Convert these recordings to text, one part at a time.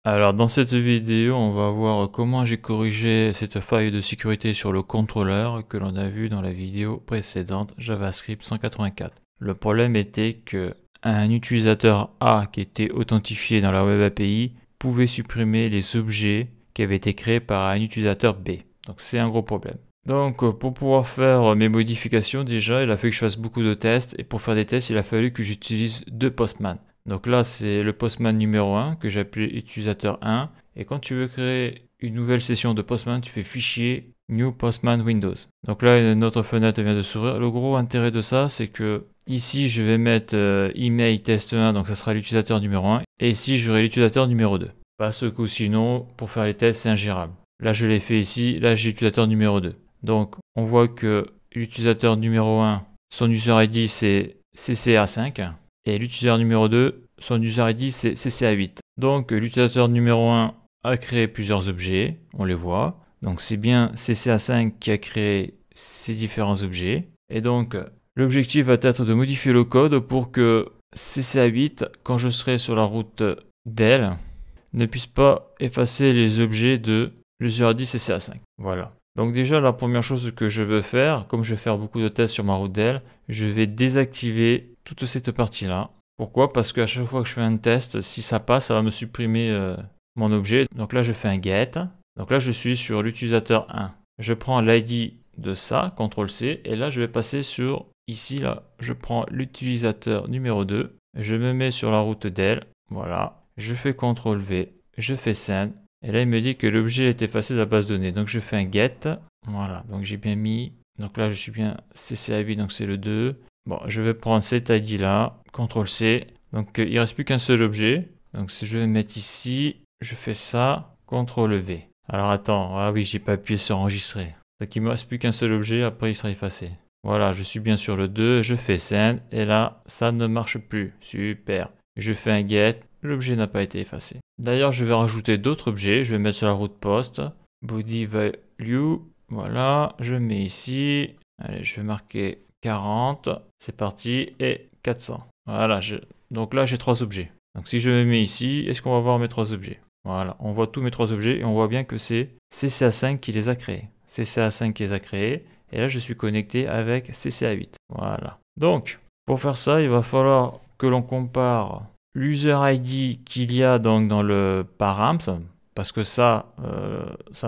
Alors dans cette vidéo, on va voir comment j'ai corrigé cette faille de sécurité sur le contrôleur que l'on a vu dans la vidéo précédente JavaScript 184. Le problème était que un utilisateur A qui était authentifié dans la Web API pouvait supprimer les objets qui avaient été créés par un utilisateur B. Donc c'est un gros problème. Donc pour pouvoir faire mes modifications, déjà il a fallu que je fasse beaucoup de tests, et pour faire des tests il a fallu que j'utilise deux Postman. Donc là c'est le Postman numéro 1 que j'ai appelé utilisateur 1, et quand tu veux créer une nouvelle session de Postman, tu fais fichier New Postman Windows. Donc là une autre fenêtre vient de s'ouvrir. Le gros intérêt de ça, c'est que ici je vais mettre email test 1, donc ça sera l'utilisateur numéro 1, et ici j'aurai l'utilisateur numéro 2. Parce que sinon pour faire les tests c'est ingérable. Là je l'ai fait ici, là j'ai l'utilisateur numéro 2. Donc on voit que l'utilisateur numéro 1, son user ID c'est CCA5, et l'utilisateur numéro 2, son user ID c'est CCA8. Donc l'utilisateur numéro 1 a créé plusieurs objets, on les voit. Donc c'est bien CCA5 qui a créé ces différents objets. Et donc l'objectif va être de modifier le code pour que CCA8, quand je serai sur la route d'elle, ne puisse pas effacer les objets de l'user ID CCA5. Voilà. Donc déjà, la première chose que je veux faire, comme je vais faire beaucoup de tests sur ma route d'elle, je vais désactiver toute cette partie-là. Pourquoi? Parce qu'à chaque fois que je fais un test, si ça passe, ça va me supprimer mon objet. Donc là, je fais un get. Donc là, je suis sur l'utilisateur 1. Je prends l'ID de ça, CTRL-C, et là, je vais passer sur, ici, là, je prends l'utilisateur numéro 2, je me mets sur la route d'elle, voilà, je fais CTRL-V, je fais send. Et là, il me dit que l'objet est effacé de la base de données. Donc, je fais un get. Voilà. Donc, j'ai bien mis. Donc là, je suis bien CCA8. Donc, c'est le 2. Bon, je vais prendre cet ID là. CTRL-C. Donc, il ne reste plus qu'un seul objet. Donc, si je vais mettre ici, je fais ça. CTRL-V. Alors, attends. Ah oui, j'ai pas appuyé sur enregistrer. Donc, il ne me reste plus qu'un seul objet. Après, il sera effacé. Voilà, je suis bien sur le 2. Je fais send. Et là, ça ne marche plus. Super. Je fais un get. L'objet n'a pas été effacé. D'ailleurs, je vais rajouter d'autres objets. Je vais mettre sur la route post. Body value. Voilà. Je mets ici. Allez, je vais marquer 40. C'est parti. Et 400. Voilà. Donc là, j'ai 3 objets. Donc si je me mets ici, est-ce qu'on va voir mes 3 objets? Voilà. On voit tous mes 3 objets et on voit bien que c'est CCA5 qui les a créés. CCA5 qui les a créés. Et là, je suis connecté avec CCA8. Voilà. Donc, pour faire ça, il va falloir que l'on compare l'user ID qu'il y a donc dans le params, parce que ça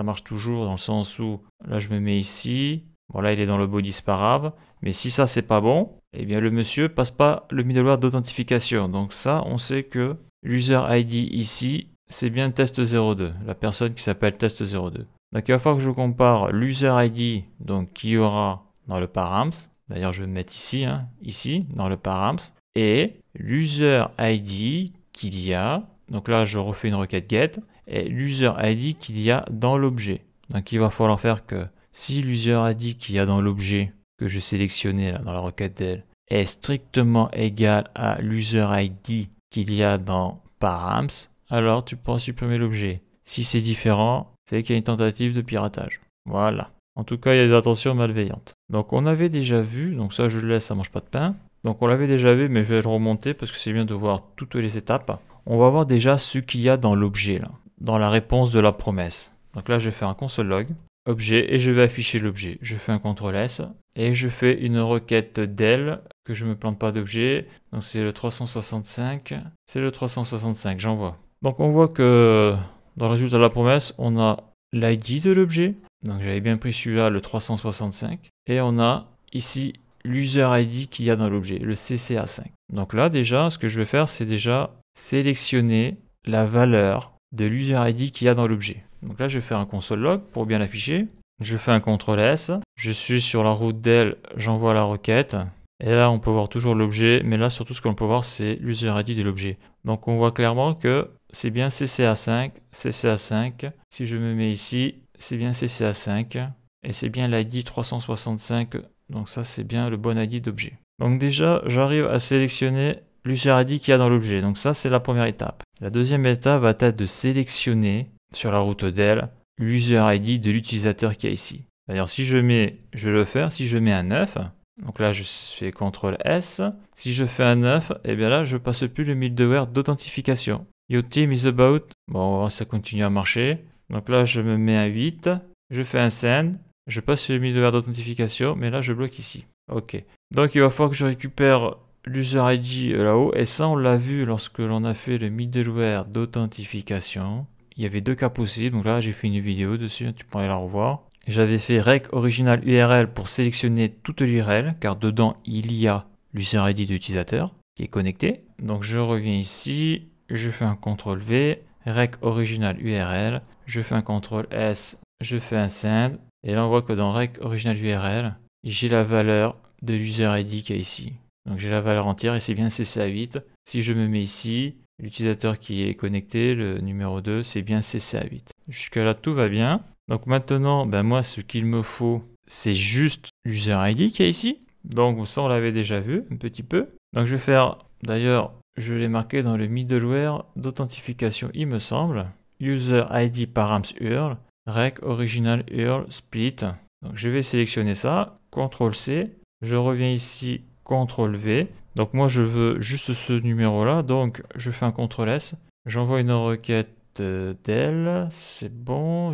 marche toujours dans le sens où, là je me mets ici, bon là il est dans le body, c'est pas grave, mais si ça c'est pas bon, eh bien le monsieur passe pas le middleware d'authentification. Donc ça, on sait que l'user ID ici, c'est bien test02, la personne qui s'appelle test02. Donc il va falloir que je compare l'user ID donc qu'il y aura dans le params, d'ailleurs je vais me mettre ici, ici dans le params, et l'user ID qu'il y a, donc là je refais une requête get, et l'user ID qu'il y a dans l'objet. Donc il va falloir faire que si l'user ID qu'il y a dans l'objet que je sélectionnais là dans la requête del est strictement égal à l'user ID qu'il y a dans params, alors tu pourras supprimer l'objet. Si c'est différent, c'est qu'il y a une tentative de piratage. Voilà. En tout cas, il y a des intentions malveillantes. Donc on avait déjà vu, donc ça je le laisse, ça mange pas de pain. Donc on l'avait déjà vu, mais je vais le remonter parce que c'est bien de voir toutes les étapes. On va voir déjà ce qu'il y a dans l'objet, là, dans la réponse de la promesse. Donc là, je vais faire un console log, objet, et je vais afficher l'objet. Je fais un CTRL-S, et je fais une requête del, que je ne me plante pas d'objet. Donc c'est le 365, c'est le 365, j'envoie. Donc on voit que dans le résultat de la promesse, on a l'ID de l'objet. Donc j'avais bien pris celui-là, le 365, et on a ici l'user ID qu'il y a dans l'objet, le CCA5. Donc là, déjà, ce que je vais faire, c'est déjà sélectionner la valeur de l'user ID qu'il y a dans l'objet. Donc là, je vais faire un console log pour bien l'afficher. Je fais un CTRL-S. Je suis sur la route del, j'envoie la requête. Et là, on peut voir toujours l'objet, mais là, surtout, ce qu'on peut voir, c'est l'user ID de l'objet. Donc, on voit clairement que c'est bien CCA5, CCA5. Si je me mets ici, c'est bien CCA5. Et c'est bien l'ID 365. Donc ça, c'est bien le bon ID d'objet. Donc déjà, j'arrive à sélectionner l'user ID qu'il y a dans l'objet. Donc ça, c'est la première étape. La deuxième étape va être de sélectionner sur la route del l'user ID de l'utilisateur qui est ici. D'ailleurs, si je mets, je vais le faire, si je mets un 9, donc là, je fais CTRL-S. Si je fais un 9, et bien là, je passe plus le middleware d'authentification. Your team is about. Bon, on va voir si ça continue à marcher. Donc là, je me mets à 8. Je fais un send. Je passe sur le middleware d'authentification, mais là, je bloque ici. Ok. Donc, il va falloir que je récupère l'user ID là-haut. Et ça, on l'a vu lorsque l'on a fait le middleware d'authentification. Il y avait 2 cas possibles. Donc là, j'ai fait une vidéo dessus. Tu pourrais la revoir. J'avais fait rec original URL pour sélectionner toute l'URL, car dedans, il y a l'user ID de l'utilisateur qui est connecté. Donc, je reviens ici. Je fais un CTRL V. Rec original URL. Je fais un CTRL S. Je fais un send. Et là, on voit que dans rec original URL, j'ai la valeur de l'user ID qui est ici. Donc j'ai la valeur entière et c'est bien CCA8. Si je me mets ici, l'utilisateur qui est connecté, le numéro 2, c'est bien CCA8. Jusqu'à là, tout va bien. Donc maintenant, moi, ce qu'il me faut, c'est juste l'user ID qui est ici. Donc ça, on l'avait déjà vu un petit peu. Donc je vais faire, d'ailleurs, je l'ai marqué dans le middleware d'authentification, il me semble. User ID params URL. Rec original URL split. Donc je vais sélectionner ça, CTRL C, je reviens ici, CTRL V. Donc moi je veux juste ce numéro là, donc je fais un CTRL S, j'envoie une requête del, c'est bon,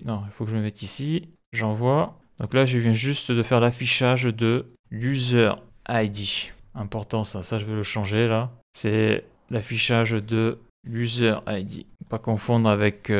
non, il faut que je me mette ici, j'envoie. Donc là je viens juste de faire l'affichage de l'user ID. Important ça je vais le changer là. C'est l'affichage de l'user ID. Pas confondre avec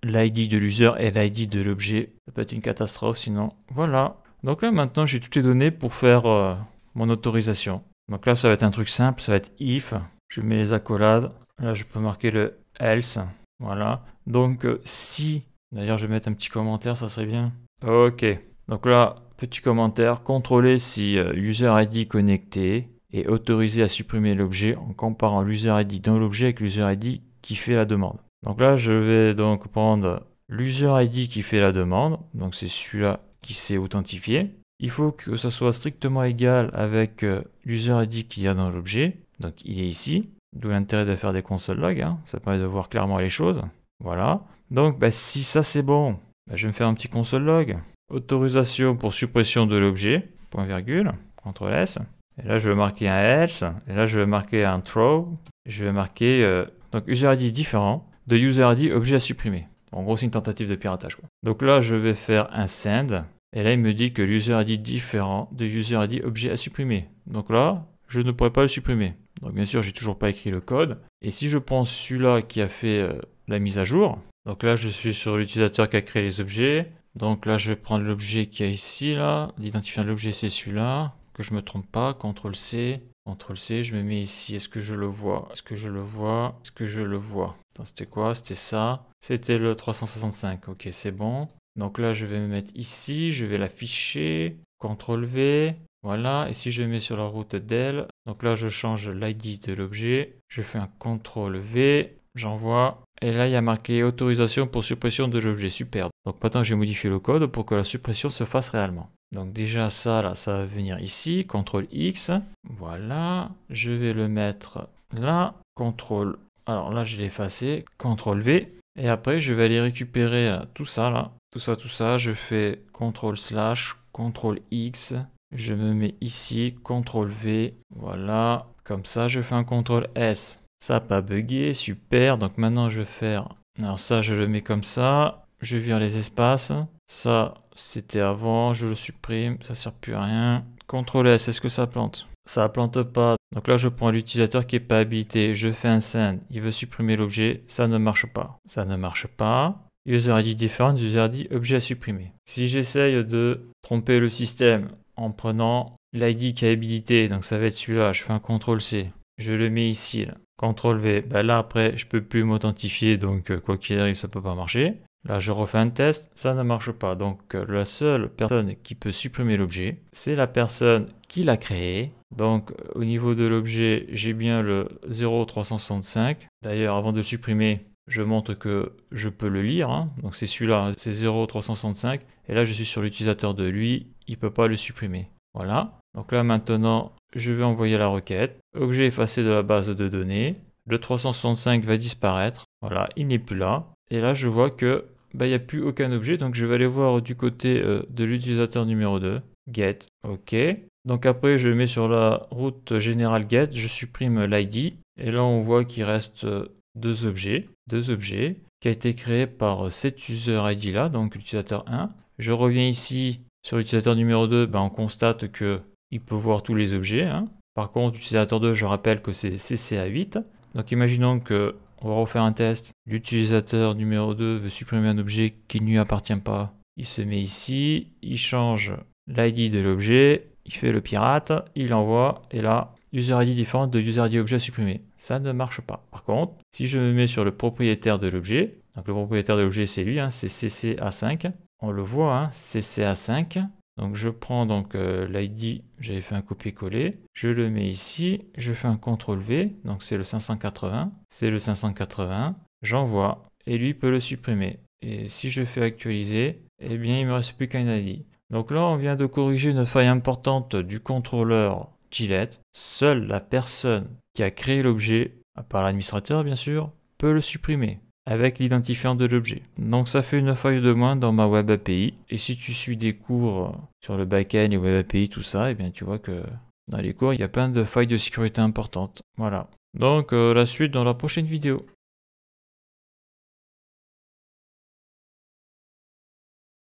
l'ID de l'user et l'ID de l'objet. Ça peut être une catastrophe sinon. Voilà. Donc là maintenant j'ai toutes les données pour faire mon autorisation. Donc là ça va être un truc simple, ça va être if. Je mets les accolades. Là je peux marquer le else. Voilà. Donc si, d'ailleurs je vais mettre un petit commentaire, ça serait bien. Ok. Donc là, petit commentaire, contrôler si l'user ID connecté est autorisé à supprimer l'objet en comparant l'user ID dans l'objet avec l'user ID qui fait la demande. Donc là, je vais donc prendre l'user ID qui fait la demande. Donc c'est celui-là qui s'est authentifié. Il faut que ça soit strictement égal avec l'user ID qu'il y a dans l'objet. Donc il est ici. D'où l'intérêt de faire des console log. Ça permet de voir clairement les choses. Voilà. Donc si ça c'est bon, je vais me faire un petit console log. Autorisation pour suppression de l'objet. Point virgule. CTRL S. Et là je vais marquer un else. Et là je vais marquer un throw. Je vais marquer donc user ID différent de user ID objet à supprimer. En gros, c'est une tentative de piratage, quoi. Donc là, je vais faire un send. Et là, il me dit que l'user ID différent de user ID objet à supprimer. Donc là, je ne pourrais pas le supprimer. Donc bien sûr, j'ai toujours pas écrit le code. Et si je prends celui-là qui a fait la mise à jour, donc là, je suis sur l'utilisateur qui a créé les objets. Donc là, je vais prendre l'objet qui est ici, là. L'identifiant de l'objet, c'est celui-là. Que je me trompe pas. CTRL C. CTRL C, je me mets ici. Est-ce que je le vois? Est-ce que je le vois? Est-ce que je le vois? Attends, c'était quoi? C'était ça. C'était le 365. Ok, c'est bon. Donc là, je vais me mettre ici. Je vais l'afficher. CTRL V. Voilà. Et si je mets sur la route del, donc là, je change l'ID de l'objet. Je fais un CTRL V. J'envoie. Et là, il y a marqué autorisation pour suppression de l'objet. Super. Donc maintenant, j'ai modifié le code pour que la suppression se fasse réellement. Donc déjà ça, là, ça va venir ici. CTRL X. Voilà. Je vais le mettre là. CTRL. Alors là, je l'ai effacé. CTRL V. Et après, je vais aller récupérer là, tout ça, là. Tout ça. Je fais CTRL/, CTRL X. Je me mets ici. CTRL V. Voilà. Comme ça, je fais un CTRL S. Ça n'a pas bugué, super. Donc maintenant je vais faire, alors ça je le mets comme ça, je vire les espaces, ça c'était avant, je le supprime, ça sert plus à rien. CTRL S, est-ce que ça plante? Ça plante pas. Donc là je prends l'utilisateur qui n'est pas habilité, je fais un send, il veut supprimer l'objet, ça ne marche pas. Ça ne marche pas. User ID différent, user ID objet à supprimer. Si j'essaye de tromper le système en prenant l'ID qui est habilité, donc ça va être celui-là, je fais un CTRL C, je le mets ici là. CTRL V, là après je peux plus m'authentifier, donc quoi qu'il arrive ça peut pas marcher. Là je refais un test, ça ne marche pas. Donc la seule personne qui peut supprimer l'objet, c'est la personne qui l'a créé. Donc au niveau de l'objet, j'ai bien le 0365. D'ailleurs avant de le supprimer, je montre que je peux le lire. Donc c'est celui-là, c'est 0365. Et là je suis sur l'utilisateur de lui, il peut pas le supprimer. Voilà. Donc là maintenant, je vais envoyer la requête. Objet effacé de la base de données. Le 365 va disparaître. Voilà, il n'est plus là. Et là, je vois que il n'y a plus aucun objet. Donc je vais aller voir du côté de l'utilisateur numéro 2. Get. OK. Donc après, je mets sur la route générale get. Je supprime l'ID. Et là, on voit qu'il reste deux objets, qui a été créé par cet user ID là, donc l'utilisateur 1. Je reviens ici sur l'utilisateur numéro 2, on constate qu'il peut voir tous les objets. Hein. Par contre, l'utilisateur 2, je rappelle que c'est CCA8. Donc imaginons que on va refaire un test. L'utilisateur numéro 2 veut supprimer un objet qui ne lui appartient pas. Il se met ici, il change l'ID de l'objet, il fait le pirate, il envoie, et là, user ID différent de user ID objet supprimé. Ça ne marche pas. Par contre, si je me mets sur le propriétaire de l'objet, donc le propriétaire de l'objet c'est lui, hein, c'est CCA5. On le voit, hein, CCA5. Donc je prends l'ID, j'avais fait un copier-coller, je le mets ici, je fais un CTRL-V, donc c'est le 580, j'envoie, et lui peut le supprimer. Et si je fais actualiser, eh bien il ne me reste plus qu'un ID. Donc là on vient de corriger une faille importante du contrôleur Gillette. Seule la personne qui a créé l'objet, à part l'administrateur bien sûr, peut le supprimer avec l'identifiant de l'objet. Donc ça fait une faille de moins dans ma Web API. Et si tu suis des cours sur le backend et Web API, tout ça, eh bien tu vois que dans les cours, il y a plein de failles de sécurité importantes. Voilà. Donc la suite dans la prochaine vidéo.